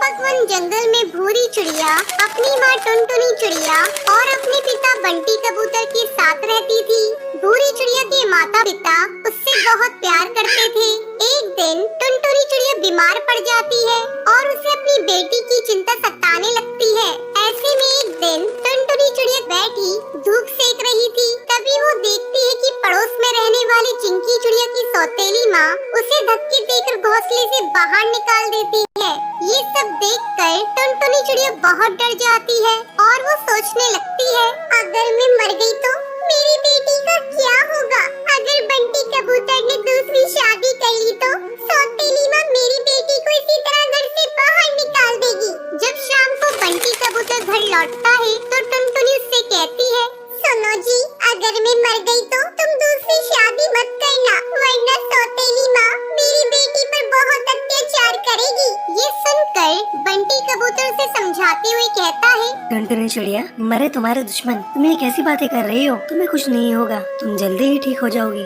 परिपक्व जंगल में भूरी चिड़िया अपनी माँ टुनटुनी चिड़िया और अपने पिता बंटी कबूतर के साथ रहती थी। भूरी चिड़िया के माता पिता उससे बहुत प्यार करते थे। एक दिन टुनटुनी चिड़िया बीमार पड़ जाती है और उसे अपनी बेटी की चिंता सताने लगती है। ऐसे में एक दिन टुनटुनी चिड़िया बैठी धूप सेक रही थी। तभी वो देखती है कि पड़ोस में रहने वाली चिंकी चिड़िया की सौतेली माँ उसे धक्के देकर घोंसले से बाहर निकाल देती है। ये सब देखकर टुनटुनी चिड़िया बहुत डर जाती है और वो सोचने लगती है, अगर मैं मर गई तो मेरी बेटी का क्या होगा? अगर बंटी कबूतर ने दूसरी शादी कर ली तो सौतेली माँ मेरी बेटी को इसी तरह घर से बाहर निकाल देगी। जब शाम को बंटी कबूतर घर लौटता है तो टुनटुनी उससे कहती है, सुनो जी, अगर मैं मर गई तो तुम दूसरी शादी मत करना, वरना सौतेली माँ मेरी बेटी पर बहुत अत्याचार करेगी। ये सुनकर बंटी कबूतर से समझाते हुए कहता है, टुनटुनी चिड़िया, मरे तुम्हारे दुश्मन, तुम ये कैसी बातें कर रही हो? तुम्हें कुछ नहीं होगा, तुम जल्दी ही ठीक हो जाओगी।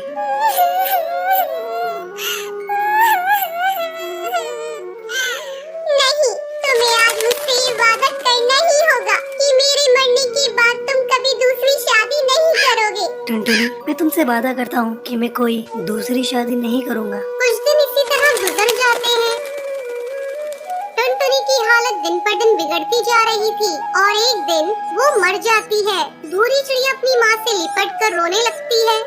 नहीं, तुम्हें आज मुझसे ये वादा करना ही होगा कि मेरे मरने के बाद तुम कभी दूसरी शादी नहीं करोगे। टुनटुनी, मैं तुमसे वादा करता हूँ कि मैं कोई दूसरी शादी नहीं करूँगा। कुछ दिन इसी तरह गुजर जाते हैं। टुनटुनी की हालत दिन पर दिन बिगड़ती जा रही थी और एक दिन वो मर जाती है। भूरी चिड़िया अपनी माँ से लिपट कर रोने लगती है।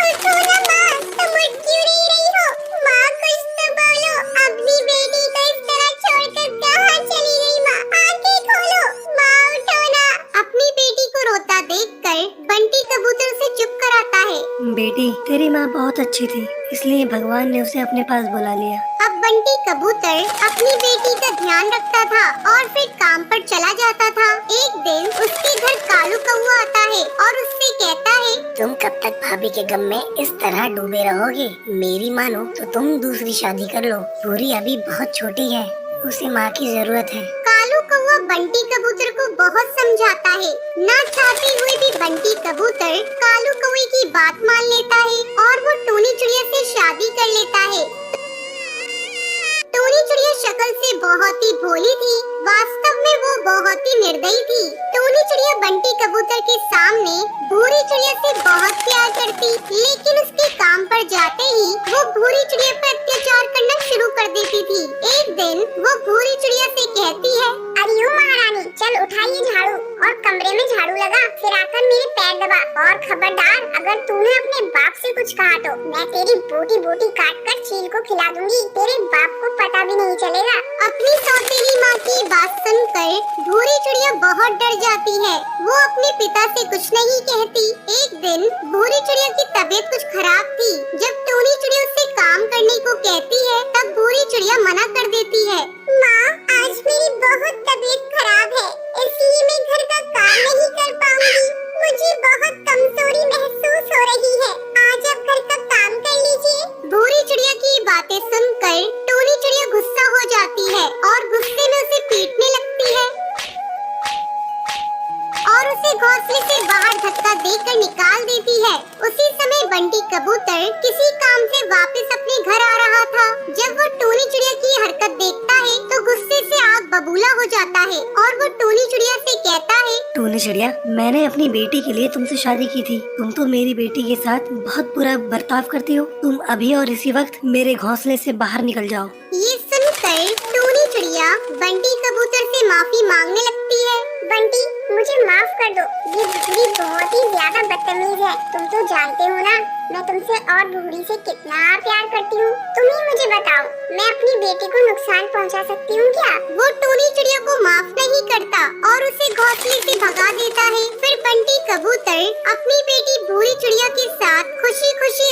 उठो ना माँ, तुम उठ क्यों नहीं रही हो? माँ कुछ तो बोलो, अपनी बेटी को इस तरह छोड़कर कहाँ चली गई? माँ आंखें खोलो, माँ उठो ना। अपनी बेटी को रोता देखकर बंटी कबूतर उसे चुप कराता है। बेटी, तेरी माँ बहुत अच्छी थी, इसलिए भगवान ने उसे अपने पास बुला लिया। अब बंटी कबूतर अपनी बेटी का ध्यान रखता था और फिर काम पर चला जाता था। एक दिन उसके घर कालू कौवा आता है और उससे कहता है, तुम कब तक भाभी के गम में इस तरह डूबे रहोगे? मेरी मानो तो तुम दूसरी शादी कर लो। पूरी अभी बहुत छोटी है, उसे माँ की जरूरत है। कालू कौवा बंटी कबूतर को बहुत समझाता है। ना चाहते हुए भी बंटी कबूतर कालू कौवे की बात मान लेता है और वो टूनी चिड़िया से शादी कर लेता है। टूनी चिड़िया शक्ल से बहुत ही भोली थी, वास्तव में वो बहुत ही निर्दयी थी। टूनी चिड़िया बंटी कबूतर के सामने भूरी चिड़िया से बहुत प्यार करती, लेकिन उसके काम पर जाते ही वो भूरी चिड़िया पर अत्याचार करना शुरू कर देती थी। एक दिन वो भूरी चिड़िया से कहती है, अरे ओ महारानी, चल उठाइए झाड़ू और कमरे में झाड़ू लगा, फिर आकर मेरे पैर दबा। और खबरदार, अगर तूने अपने बाप से कुछ कहा तो मैं तेरी बोटी बोटी काट कर चील को खिला दूंगी। तेरे बाप को पता भी नहीं चलेगा। अपनी सौतेली माँ की बात सुनकर भूरी चिड़िया बहुत डर जाती है। वो अपने पिता से कुछ नहीं कहती। एक दिन भूरी चिड़िया की तबीयत कुछ खराब थी। जब टूनी चिड़िया उससे काम करने को कहती है तब भूरी चिड़िया मना कर देती है। माँ, आज मेरी बहुत तबीयत खराब है, इसलिए मैं घर का काम नहीं कर पाऊंगी। मुझे बहुत कमजोरी महसूस हो रही है। आज आप घर का काम कर लीजिए। भूरी चिड़िया की बातें सुनकर टूनी चिड़िया गुस्सा हो जाती है और गुस्से में उसे पीटने लगती है और उसे घोंसले से बाहर धक्का देकर निकाल देती है। उसी समय बंटी कबूतर किसी काम से वापस अपने घर आ रहा था। जब वो टूनी चिड़िया की हरकत देखता है तो गुस्से से आग बबूला हो जाता है और वो टूनी चिड़िया से कहता है, टूनी चिड़िया, मैंने अपनी बेटी के लिए तुमसे शादी की थी। तुम तो मेरी बेटी के साथ बहुत बुरा बर्ताव करती हो। तुम अभी और इसी वक्त मेरे घोंसले से बाहर निकल जाओ। ये सुनकर टूनी चिड़िया बंटी कबूतर से माफी मांगने लगती है। बंटी, मुझे माफ कर दो, ये बुगड़ी बहुत ही ज्यादा बदतमीज है। तुम तो जानते हो ना, मैं तुमसे और बुगड़ी से कितना प्यार करती हूँ। तुम ही मुझे बताओ, मैं अपनी बेटी को नुकसान पहुँचा सकती हूँ क्या? वो टूनी चिड़िया को माफ नहीं करता और उसे घोंसले से भगा देता है। फिर बंटी कबूतर अपनी बेटी भूरी चिड़िया के साथ खुशी खुशी